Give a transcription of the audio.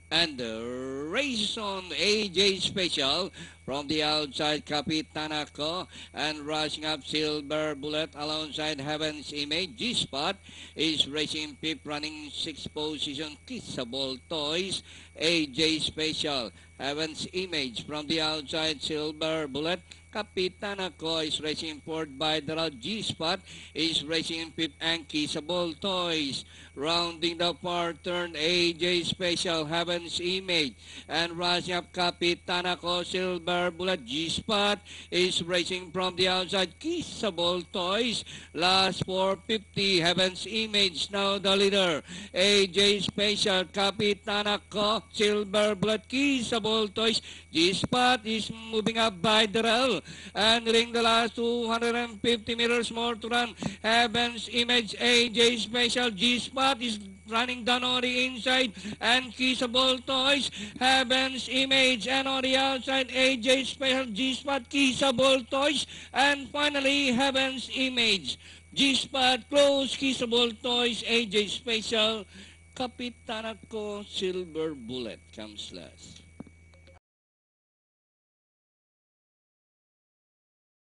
And race on AJ Special from the outside, Kapitanako, and rushing up Silver Bullet alongside Heaven's Image. G-Spot is racing fifth, running sixth position, Kissable Toys, AJ Special. Heaven's Image from the outside, Silver Bullet. Kapitanako is racing fourth by the route. G-Spot is racing fifth, and Kissable Toys. Rounding the far turn, AJ Special, Heaven's Image, and rushing up Kapitanako, Silver Bullet. G-Spot is racing from the outside, Kissable Toys. Last 450, Heaven's Image, now the leader. AJ Special, Kapitanako, Silver Bullet, Kissable Toys. G-Spot is moving up by the rail, and during the last 250 meters more to run. Heaven's Image, AJ Special, G-Spot is running down on the inside, and Kissable Toys, Heaven's Image, and on the outside, AJ Special, G-Spot, Kissable Toys, and finally, Heaven's Image. G-Spot, close, Kissable Toys, AJ Special, Kapitanako, Silver Bullet comes last.